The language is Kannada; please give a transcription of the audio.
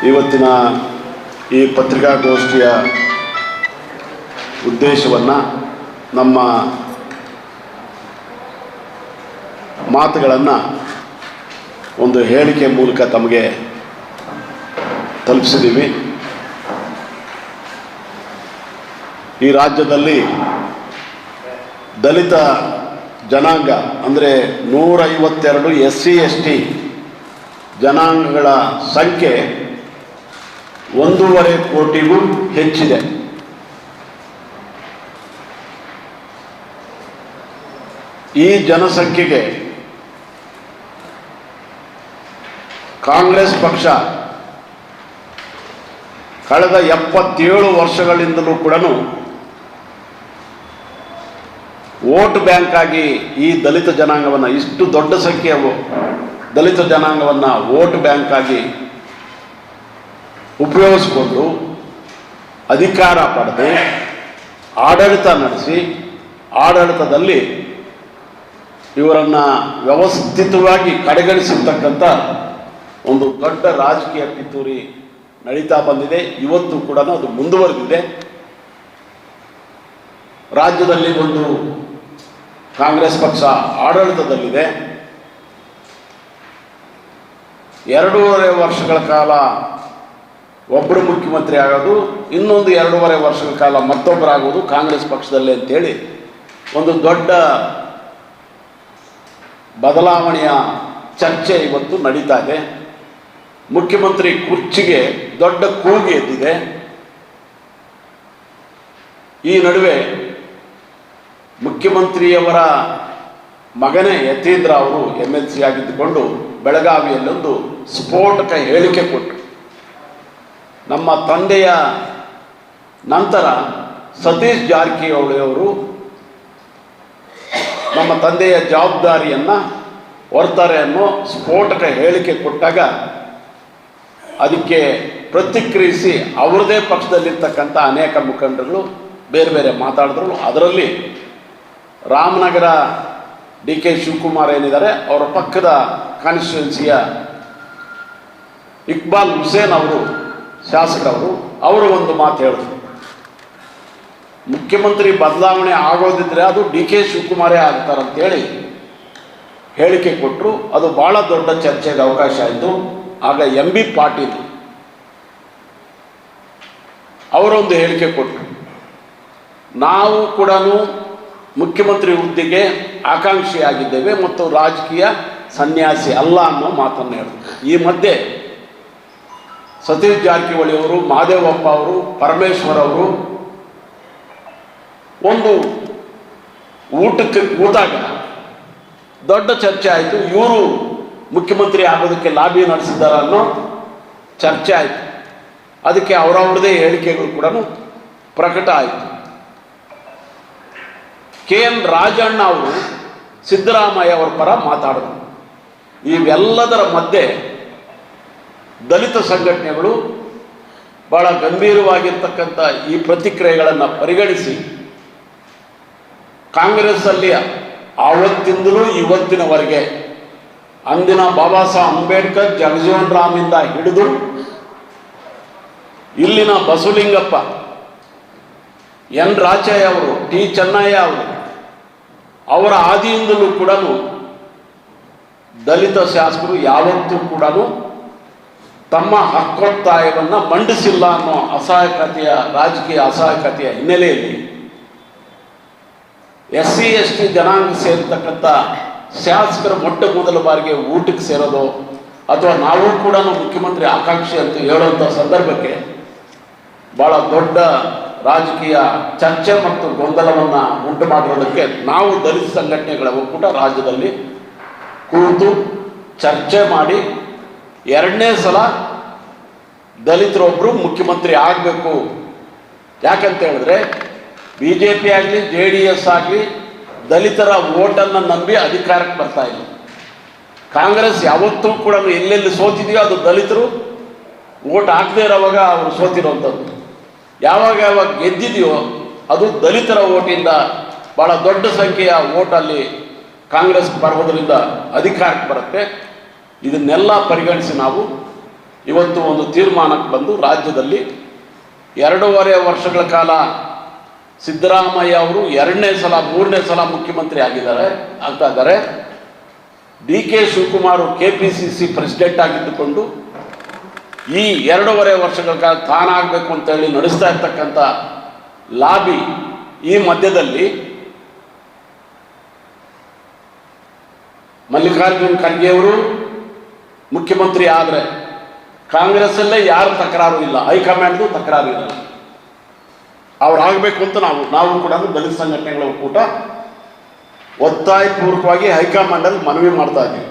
ಇವತ್ತಿನ ಈ ಪತ್ರಿಕಾಗೋಷ್ಠಿಯ ಉದ್ದೇಶವನ್ನು ನಮ್ಮ ಮಾತುಗಳನ್ನು ಒಂದು ಹೇಳಿಕೆ ಮೂಲಕ ತಮಗೆ ತಲುಪಿಸಿದ್ದೀವಿ. ಈ ರಾಜ್ಯದಲ್ಲಿ ದಲಿತ ಜನಾಂಗ ಅಂದರೆ 152 SC ST ಜನಾಂಗಗಳ ಸಂಖ್ಯೆ 1.5 ಕೋಟಿಗೂ ಹೆಚ್ಚಿದೆ. ಈ ಜನಸಂಖ್ಯೆಗೆ ಕಾಂಗ್ರೆಸ್ ಪಕ್ಷ ಕಳೆದ 77 ವರ್ಷಗಳಿಂದಲೂ ಕೂಡ ವೋಟ್ ಬ್ಯಾಂಕ್ ಆಗಿ ಈ ದಲಿತ ಜನಾಂಗವನ್ನು, ಇಷ್ಟು ದೊಡ್ಡ ಸಂಖ್ಯೆಯ ದಲಿತ ಜನಾಂಗವನ್ನು ವೋಟ್ ಬ್ಯಾಂಕ್ ಆಗಿ ಉಪಯೋಗಿಸಿಕೊಂಡು ಅಧಿಕಾರ ಪಡೆದು ಆಡಳಿತ ನಡೆಸಿ, ಆಡಳಿತದಲ್ಲಿ ಇವರನ್ನು ವ್ಯವಸ್ಥಿತವಾಗಿ ಕಡೆಗಣಿಸಿರ್ತಕ್ಕಂಥ ಒಂದು ದೊಡ್ಡ ರಾಜಕೀಯ ಪಿತೂರಿ ನಡೀತಾ ಬಂದಿದೆ. ಇವತ್ತು ಕೂಡ ಅದು ಮುಂದುವರೆದಿದೆ. ರಾಜ್ಯದಲ್ಲಿ ಒಂದು ಕಾಂಗ್ರೆಸ್ ಪಕ್ಷ ಆಡಳಿತದಲ್ಲಿದೆ. 2.5 ವರ್ಷಗಳ ಕಾಲ ಒಬ್ಬರು ಮುಖ್ಯಮಂತ್ರಿ ಆಗೋದು, ಇನ್ನೊಂದು 2.5 ವರ್ಷಗಳ ಕಾಲ ಮತ್ತೊಬ್ಬರಾಗೋದು ಕಾಂಗ್ರೆಸ್ ಪಕ್ಷದಲ್ಲೇ ಅಂತೇಳಿ ಒಂದು ದೊಡ್ಡ ಬದಲಾವಣೆಯ ಚರ್ಚೆ ಇವತ್ತು ನಡೀತಾ ಇದೆ. ಮುಖ್ಯಮಂತ್ರಿ ಕುರ್ಚಿಗೆ ದೊಡ್ಡ ಕೂಗು ಎದ್ದಿದೆ. ಈ ನಡುವೆ ಮುಖ್ಯಮಂತ್ರಿಯವರ ಮಗನೇ ಯತೀಂದ್ರ ಅವರು MLC ಆಗಿದ್ದುಕೊಂಡು ಬೆಳಗಾವಿಯಲ್ಲೊಂದು ಸ್ಫೋಟಕ ಹೇಳಿಕೆ ಕೊಟ್ಟರು. ನಮ್ಮ ತಂದೆಯ ನಂತರ ಸತೀಶ್ ಜಾರಕಿಹೊಳಿ ಅವರು ನಮ್ಮ ತಂದೆಯ ಜವಾಬ್ದಾರಿಯನ್ನು ಹೊರ್ತಾರೆ ಅನ್ನೋ ಸ್ಫೋಟಕ ಹೇಳಿಕೆ ಕೊಟ್ಟಾಗ ಅದಕ್ಕೆ ಪ್ರತಿಕ್ರಿಯಿಸಿ ಅವರದೇ ಪಕ್ಷದಲ್ಲಿರ್ತಕ್ಕಂಥ ಅನೇಕ ಮುಖಂಡರುಗಳು ಬೇರೆ ಬೇರೆ ಮಾತಾಡಿದ್ರು. ಅದರಲ್ಲಿ ರಾಮನಗರ DK ಶಿವಕುಮಾರ್ ಏನಿದ್ದಾರೆ, ಅವರ ಪಕ್ಕದ ಕಾನ್ಸ್ಟಿಟ್ಯೂನ್ಸಿಯ ಇಕ್ಬಾಲ್ ಹುಸೇನ್ ಅವರು, ಶಾಸಕರವರು, ಅವರು ಒಂದು ಮಾತು ಹೇಳಿದ್ರು. ಮುಖ್ಯಮಂತ್ರಿ ಬದಲಾವಣೆ ಆಗೋದಿದ್ರೆ ಅದು DK ಶಿವಕುಮಾರೇ ಆಗ್ತಾರಂತೇಳಿ ಹೇಳಿಕೆ ಕೊಟ್ಟರು. ಅದು ಭಾಳ ದೊಡ್ಡ ಚರ್ಚೆಗೆ ಅವಕಾಶ ಆಯಿತು. ಆಗ MB ಪಾಟೀಲ್ ಅವರೊಂದು ಹೇಳಿಕೆ ಕೊಟ್ಟರು. ನಾವು ಕೂಡ ಮುಖ್ಯಮಂತ್ರಿ ಹುದ್ದೆಗೆ ಆಕಾಂಕ್ಷಿಯಾಗಿದ್ದೇವೆ ಮತ್ತು ರಾಜಕೀಯ ಸನ್ಯಾಸಿ ಅಲ್ಲ ಅನ್ನೋ ಮಾತನ್ನು ಹೇಳಿದ್ರು. ಈ ಮಧ್ಯೆ ಸತೀಶ್ ಜಾರಕಿಹೊಳಿ ಅವರು, ಮಹದೇವಪ್ಪ ಅವರು, ಪರಮೇಶ್ವರ್ ಅವರು ಒಂದು ಊಟಕ್ಕೆ ಕೂತಾಗ ದೊಡ್ಡ ಚರ್ಚೆ ಆಯಿತು. ಇವರು ಮುಖ್ಯಮಂತ್ರಿ ಆಗೋದಕ್ಕೆ ಲಾಬಿ ನಡೆಸಿದ್ದಾರೆ ಅನ್ನೋ ಚರ್ಚೆ ಆಯಿತು. ಅದಕ್ಕೆ ಅವರವ್ರದೇ ಹೇಳಿಕೆಗಳು ಕೂಡ ಪ್ರಕಟ ಆಯಿತು. KN ರಾಜಣ್ಣ ಅವರು ಸಿದ್ದರಾಮಯ್ಯ ಅವರ ಪರ ಮಾತಾಡಿದರು. ಇವೆಲ್ಲದರ ಮಧ್ಯೆ ದಲಿತ ಸಂಘಟನೆಗಳು ಭಾಳ ಗಂಭೀರವಾಗಿರ್ತಕ್ಕಂಥ ಈ ಪ್ರತಿಕ್ರಿಯೆಗಳನ್ನು ಪರಿಗಣಿಸಿ ಕಾಂಗ್ರೆಸ್ಸಲ್ಲಿ ಆವತ್ತಿಂದಲೂ ಇವತ್ತಿನವರೆಗೆ ಅಂದಿನ ಬಾಬಾ ಸಾಹೇಬ್ ಅಂಬೇಡ್ಕರ್, ಜಗಜೀವನ್ ರಾಮಿಂದ ಹಿಡಿದು ಇಲ್ಲಿನ ಬಸವಲಿಂಗಪ್ಪ, N ರಾಚಯ್ಯ ಅವರು, T ಚೆನ್ನಯ್ಯ ಅವರು, ಅವರ ಆದಿಯಿಂದಲೂ ಕೂಡ ದಲಿತ ಶಾಸಕರು ಯಾವತ್ತೂ ಕೂಡ ತಮ್ಮ ಹಕ್ಕೊತ್ತಾಯವನ್ನು ಮಂಡಿಸಿಲ್ಲ ಅನ್ನೋ ಅಸಹಾಯಕತೆಯ, ರಾಜಕೀಯ ಅಸಹಾಯಕತೆಯ ಹಿನ್ನೆಲೆಯಲ್ಲಿ SC ST ಜನಾಂಗ ಸೇರ್ತಕ್ಕಂಥ ಶಾಸಕರು ಮೊದಲ ಬಾರಿಗೆ ಊಟಕ್ಕೆ ಸೇರೋದು ಅಥವಾ ನಾವು ಕೂಡ ಮುಖ್ಯಮಂತ್ರಿ ಆಕಾಂಕ್ಷಿ ಅಂತ ಹೇಳುವಂಥ ಸಂದರ್ಭಕ್ಕೆ ಭಾಳ ದೊಡ್ಡ ರಾಜಕೀಯ ಚರ್ಚೆ ಮತ್ತು ಗೊಂದಲವನ್ನು ಉಂಟು ಮಾಡಿರೋದಕ್ಕೆ ನಾವು ದಲಿತ ಸಂಘಟನೆಗಳ ಒಕ್ಕೂಟ ರಾಜ್ಯದಲ್ಲಿ ಕೂತು ಚರ್ಚೆ ಮಾಡಿ 2ನೇ ಸಲ ದಲಿತರೊಬ್ಬರು ಮುಖ್ಯಮಂತ್ರಿ ಆಗಬೇಕು. ಯಾಕಂತ ಹೇಳಿದ್ರೆ BJP ಆಗಲಿ JDS ಆಗಲಿ ದಲಿತರ ಓಟನ್ನು ನಂಬಿ ಅಧಿಕಾರಕ್ಕೆ ಬರ್ತಾ ಇಲ್ಲ. ಕಾಂಗ್ರೆಸ್ ಯಾವತ್ತೂ ಕೂಡ ಎಲ್ಲೆಲ್ಲಿ ಸೋತಿದೆಯೋ ಅದು ದಲಿತರು ಓಟ್ ಹಾಕದೇ ಇರೋವಾಗ ಅವರು ಸೋತಿರೋವಂಥದ್ದು. ಯಾವಾಗ ಗೆದ್ದಿದೆಯೋ ಅದು ದಲಿತರ ಓಟಿಂದ ಭಾಳ ದೊಡ್ಡ ಸಂಖ್ಯೆಯ ಓಟಲ್ಲಿ ಕಾಂಗ್ರೆಸ್ ಬರೋದರಿಂದ ಅಧಿಕಾರಕ್ಕೆ ಬರುತ್ತೆ. ಇದನ್ನೆಲ್ಲ ಪರಿಗಣಿಸಿ ನಾವು ಇವತ್ತು ಒಂದು ತೀರ್ಮಾನಕ್ಕೆ ಬಂದು ರಾಜ್ಯದಲ್ಲಿ 2.5 ವರ್ಷಗಳ ಕಾಲ ಸಿದ್ದರಾಮಯ್ಯ ಅವರು 2ನೇ ಸಲ 3ನೇ ಸಲ ಮುಖ್ಯಮಂತ್ರಿ ಆಗ್ತಾ ಇದ್ದಾರೆ. D K Shivakumar KPCC president ಆಗಿದ್ದುಕೊಂಡು ಈ 2.5 ವರ್ಷಗಳ ಕಾಲ ತಾನಾಗಬೇಕು ಅಂತೇಳಿ ನಡೆಸ್ತಾ ಇರ್ತಕ್ಕಂಥ ಲಾಬಿ ಈ ಮಧ್ಯದಲ್ಲಿ ಮಲ್ಲಿಕಾರ್ಜುನ್ ಖರ್ಗೆ ಅವರು ಮುಖ್ಯಮಂತ್ರಿ ಆದರೆ ಕಾಂಗ್ರೆಸ್ಸಲ್ಲೇ ಯಾರು ತಕರಾರು ಇಲ್ಲ, ಹೈಕಮಾಂಡ್ದು ತಕರಾರು ಇಲ್ಲ. ಅವ್ರು ಆಗಬೇಕು ಅಂತ ನಾವು ಕೂಡ ದಲಿತ ಸಂಘಟನೆಗಳ ಒಕ್ಕೂಟ ಒತ್ತಾಯಪೂರ್ವಕವಾಗಿ ಹೈಕಮಾಂಡಲ್ಲಿ ಮನವಿ ಮಾಡ್ತಾ ಇದ್ದೀವಿ.